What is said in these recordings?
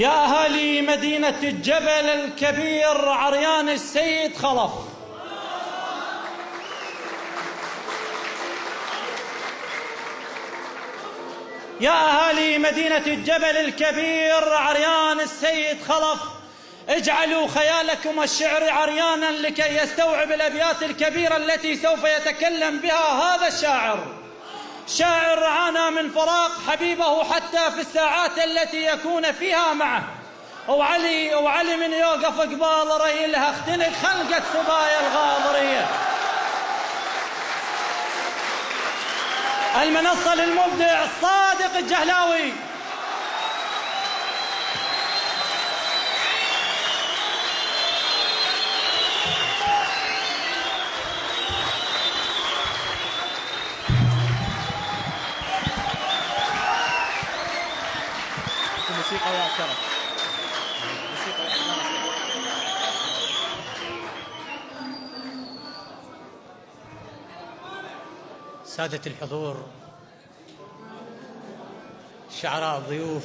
يا أهالي مدينة الجبل الكبير عريان السيد خلف، يا أهالي مدينة الجبل الكبير عريان السيد خلف، اجعلوا خيالكم الشعر عريانا لكي يستوعب الأبيات الكبيرة التي سوف يتكلم بها هذا الشاعر. شاعر عانى من فراق حبيبه حتى في الساعات التي يكون فيها معه. وعلي من يوقف قبال ريلها اختنق خلقة سبايا الغاضرية. المنصة للمبدع صادق الجهلاوي. موسيقى يا شرف، موسيقى يا شرف. سادة الحضور، شعراء الضيوف،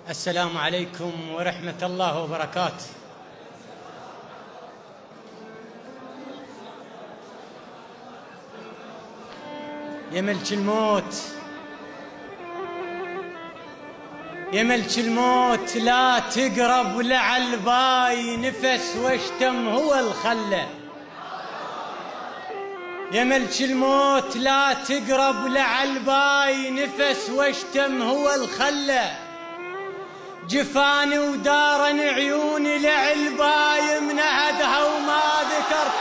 السلام عليكم ورحمة الله وبركاته. يا ملك الموت، يا ملك الموت لا تقرب لعل باي نفس واشتم هو الخلة. يا ملك الموت لا تقرب لعل باي نفس واشتم هو الخلة. جفاني ودارن عيوني لعل باي منهدها وما ذكر.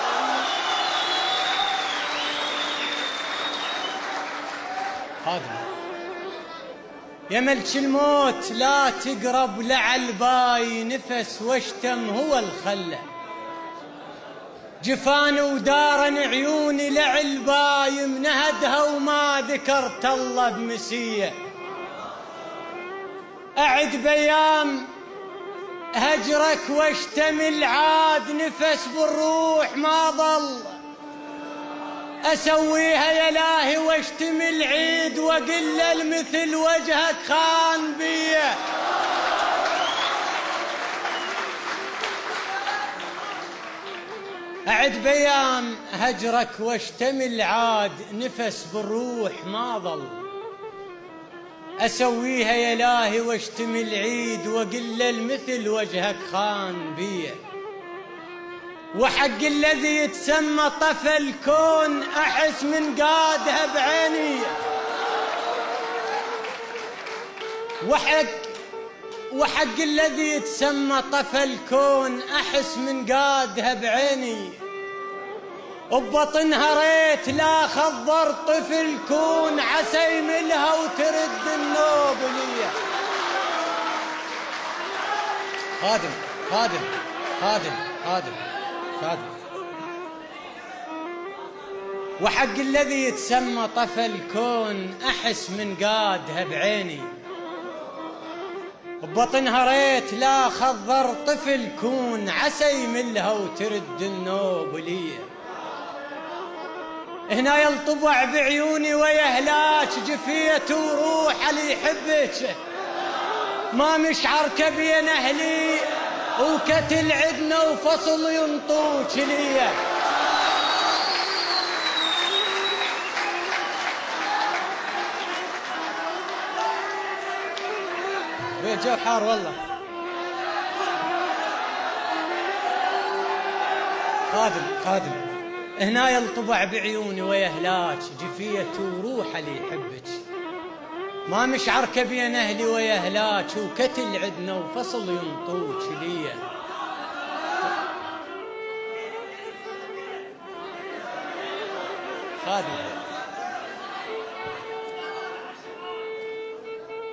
يا ملك الموت لا تقرب لعل باي نفس واشتم هو الخلة. جفاني ودارن عيوني لعل باي منهدها وما ذكرت الله بمسية. أعد بيام هجرك واشتمل عاد نفس بالروح ما ظل. أسويها يا إلهي واشتمل عيد وقل المثل وجهك خان بيه. أعد بيام هجرك واشتمل عاد نفس بالروح ما ظل. أسويها يا إلهي واشتمل عيد وقل المثل وجهك خان بيه. وحق الذي يتسمى طفى الكون أحس من قادها بعيني. وحق الذي يتسمى طفى الكون أحس من قادها بعيني. وببطنها ريت لا خضر طفل كون عسى يملها وترد النوبلية. خادم خادم خادم خادم خادم. وحق الذي يتسمى طفى الكون أحس من قادها بعيني. ببطنها ريت لا خضر طفل كون عسى يملها وترد النوبلية. هنا يلطبع بعيوني ويهلاك جفية وروح اللي يحبك. ما مشعرك بين أهلي وكتل عدنا وفصل ينطوك ليا. الجو حار والله. خادم هنا يلطبع بعيوني ويهلاك جفية وروح اللي يحبك. ما مشعرك بين أهلي ويهلاك وكتل عدنا وفصل ينطوك ليا. خادم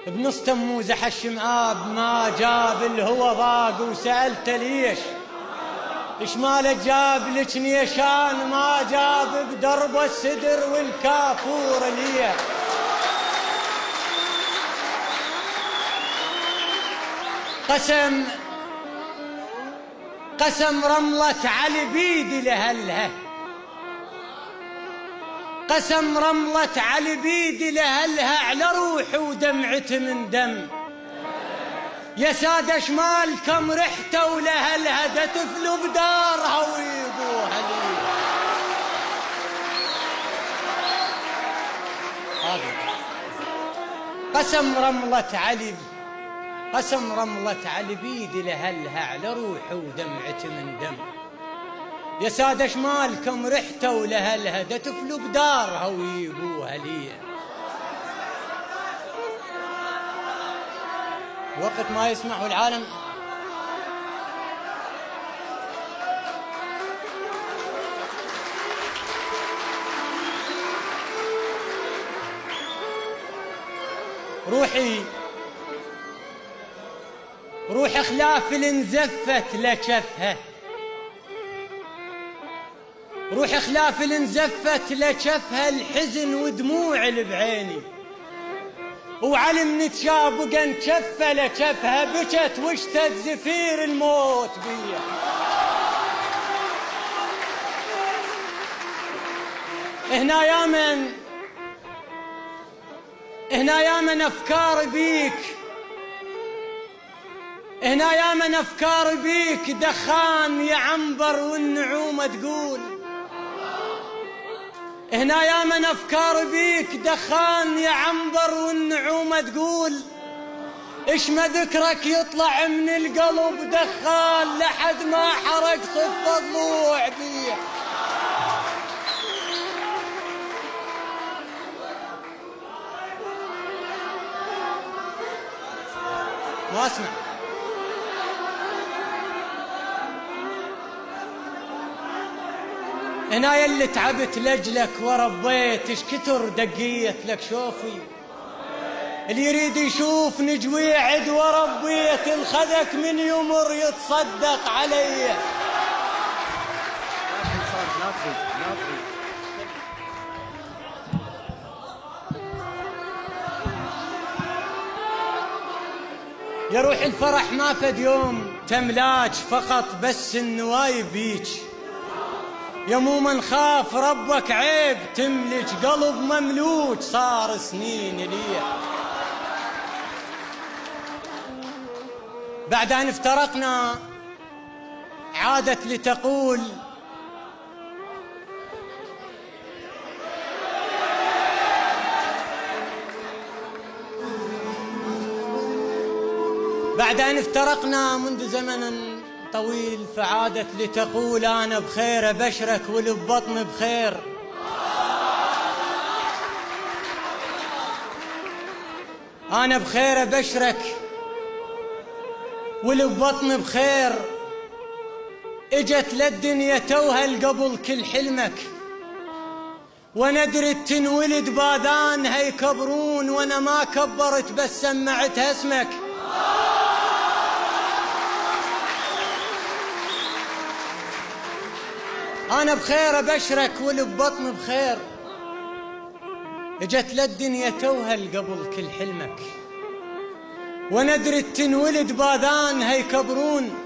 بنص تموز حشم آب ما جاب الهوى ضاق وسألته ليش. إيش ماله جاب لك نيشان ما جاب بدرب السدر والكافور ليه. قسم رملة علي بيدي لهلها. قسم رملة علي بيدي لهلها على روحي ودمعتي من دم. يا سادة شمال كم رحتوا ولهالهدى تفلوا بدارها ويبوها لي. قسم رملة علي، قسم رملة علي بيدي لهلها على روحي ودمعتي من دم. يا سادة شمال كم رحتوا ولهالهدى تفلوا بدارها ويبوها لي. وقت ما يسمعوا العالم روحي خلاف انزفت لشفها، روحي خلاف انزفت لشفها الحزن ودموع اللي بعيني، وعلم نتشابق انشفه لشفها بكت واشتد زفير الموت بيا. هنا يا من افكار بيك، هنا يا من افكار بيك دخان يا عنبر والنعومه تقول. هنا يا من افكار بيك دخان يا عنبر والنعومه تقول. ايش ما ذكرك يطلع من القلب دخان لحد ما حرق صف الضلوع بيه. ما اسمع. هنا يلي تعبت لجلك وربيت ايش كتر دقيت لك شوفي. اللي يريد يشوف نجوي عد وربيت الخدك من يمر يتصدق علي. يا روح الفرح ما فد يوم تملاج فقط بس النوايب بيج. يا مو من خاف ربك عيب تملج قلب مملوج صار سنين لي. بعد أن افترقنا عادت لتقول بعد أن افترقنا منذ زمن طويل فعادت لتقول أنا بخير أبشرك واللي ببطن بخير. أنا بخير أبشرك واللي ببطن بخير. اجت للدنيا توهل قبل كل حلمك وانا درت تنولد باذان هيكبرون وانا ما كبرت بس سمعتها اسمك. أنا بخير أبشرك واللي ببطن بخير. اجت للدنيا توهل قبل كل حلمك وندرت تنولد باذان هيكبرون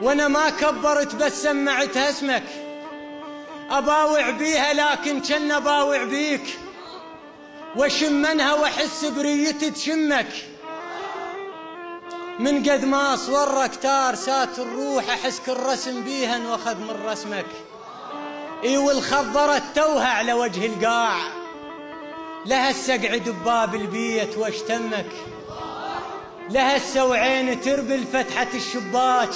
وانا ما كبرت بس سمعتها اسمك. أباوع بيها لكن كن أباوع بيك واشم منها واحس بريتي تشمك. من قد ما صورك تار سات الروح احس كل رسم بيها واخذ من رسمك. اي والخضرت توها على وجه القاع لها السقعد بباب البيت واشتمك. لها السوعين تربل فتحة الشباك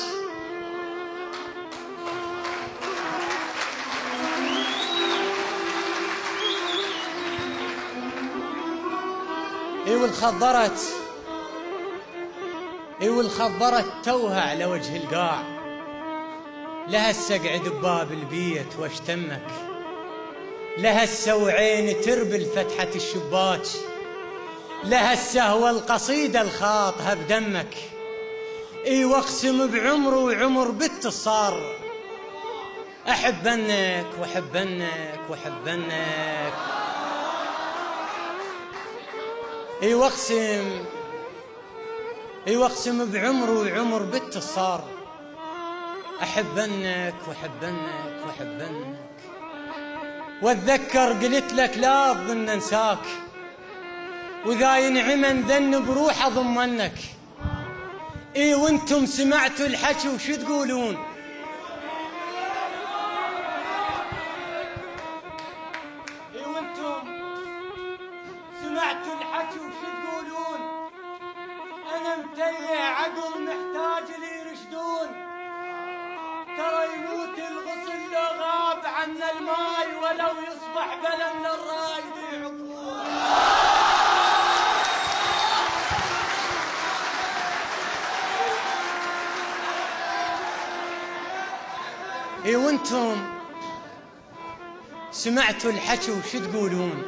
اي والخضرت توها على وجه القاع لها السقعد بباب البيت واشتمك. لها السوعين تربل فتحة الشباك لها السهوة القصيدة الخاطها بدمك. اي واقسم بعمر وعمر بت الصار احبنك واحبنك واحبنك. اي واقسم بعمر وعمر بت الصار احبنك واحبنك واحبنك. واتذكر قلت لك لا اظن انساك واذا ينعمن ذن بروح اضمنك. اي وانتم سمعتوا الحكي وشو تقولون؟ اي وانتم سمعتوا الحكي وشو تقولون؟ انا متيه عقل محتاج لي يرشدون، ترى يموت الغصن لو غاب عنا الماي، ولو يصبح بلم للرايد يعطون. اي وانتم سمعتوا الحكي وشو تقولون؟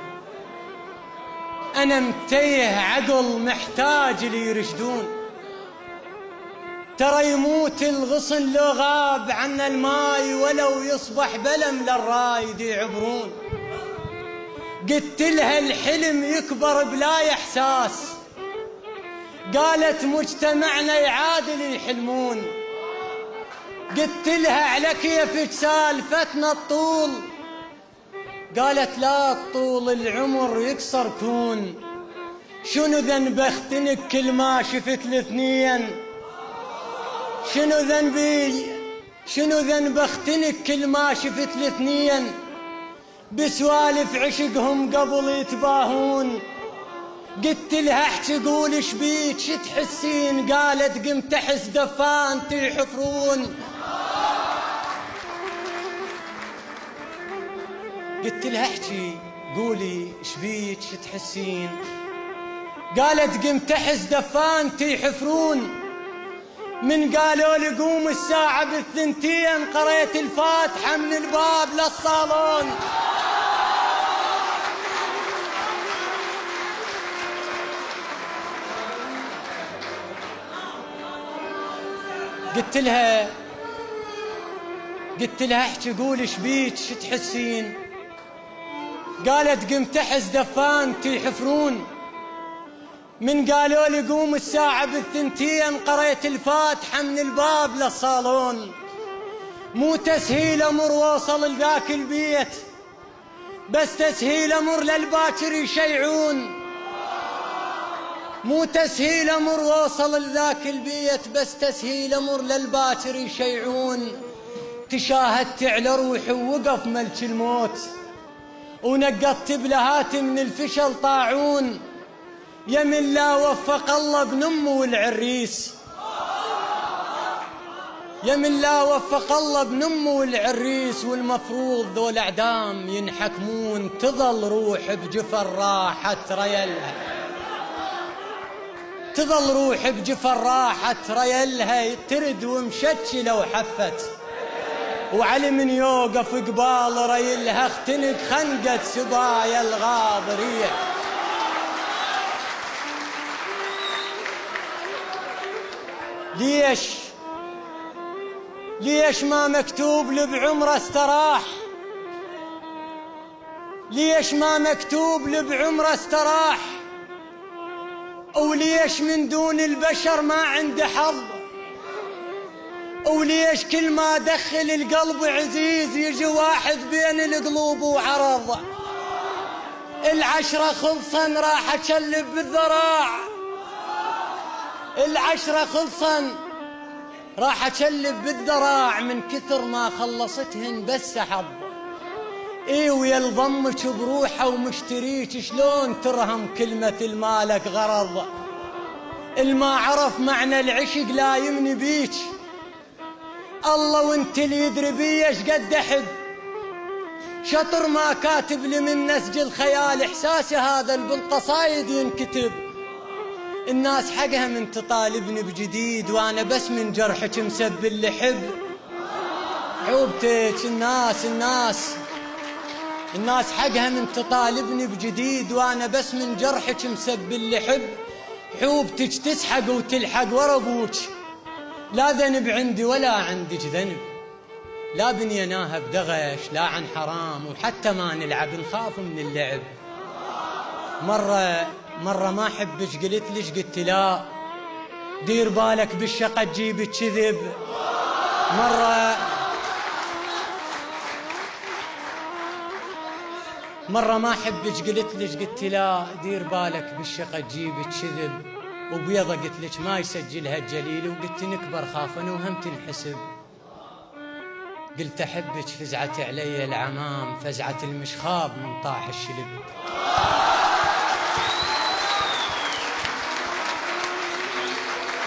انا متيه عقل محتاج لي يرشدون، ترى يموت الغصن لو غاب عنا الماي، ولو يصبح بلم للرايد يعبرون. قلت لها الحلم يكبر بلا احساس، قالت مجتمعنا يعادل يحلمون. قلت لها على كيفك سالفتنا الطول، قالت لا الطول العمر يكسر كون. شنو ذنب اختنك كل ما شفت الاثنين؟ شنو ذنبي شنو ذنب اختنك كل ما شفت الاثنين؟ بسوالف عشقهم قبل يتباهون. قلت لها احكي قول ايش بيك شو تحسين؟ قالت قمت احس دفانتي يحفرون. قلت لها احكي قولي ايش بيك شو تحسين؟ قالت قمت احس دفانتي يحفرون. من قالوا لي قوم الساعة بالثنتين، قريت الفاتحة من الباب للصالون. قلت لها احكي قولي ايش بيك شو تحسين؟ قالت قمت احس دفانتي يحفرون. من قالوا لي قوم الساعة بالثنتين، قريت الفاتحة من الباب للصالون. مو تسهيل امر وصل لذاك البيت، بس تسهيل امر للباكر يشيعون. مو تسهيل امر وصل لذاك البيت، بس تسهيل امر للباكر يشيعون. تشاهدت على روحي ووقف ملك الموت، ونقضت بلهاتي من الفشل طاعون. يمن لا وفق الله ابن امه والعريس، يمن لا وفق الله ابن امه والعريس، والمفروض ذول اعدام ينحكمون. تظل روح بجفر راحت ريلها، تظل روح بجفر راحت ريلها. ترد ومشتشله وحفت، وعلي من يوقف قبال ريلها. اختنق خنقة سبايا الغاضرية. ليش ما مكتوب لي بعمره استراح؟ ليش ما مكتوب لي بعمره استراح؟ وليش من دون البشر ما عنده حظ؟ وليش كل ما دخل القلب عزيز يجي واحد بين القلوب وعرض؟ العشرة خلصن راح اشلب بالذراع، العشرة خلصن راح اشلب بالذراع. من كثر ما خلصتهن بس حظ. اي ويا الضمك بروحه ومشتريك، شلون ترهم كلمة المالك غرض؟ الما عرف معنى العشق لا يمني بيك. الله وانت اللي يدري بي ايش قد احب. شطر ما كاتب لي من نسج الخيال، احساسي هذا بالقصايد ينكتب. الناس حقها من تطالبني بجديد، وانا بس من جرحك مسب اللي حب. عوبتك الناس حقها من تطالبني بجديد، وانا بس من جرحك مسب اللي حب. حوبتك تسحق وتلحق ورا ابوك، لا ذنب عندي ولا عندك ذنب. لا بنيناها بدغش لا عن حرام، وحتى ما نلعب نخاف من اللعب. مرة ما حبك قلت ليش؟ قلت لا دير بالك بالشقة تجيب كذب. مرة ما حبك قلت ليش؟ قلت لا دير بالك بالشقة تجيب كذب. وبيضة قلت لك ما يسجلها الجليل، وقلت نكبر خافنا وهم تنحسب. قلت أحبك فزعت علي العمام، فزعة المشخاب من طاح الشلب.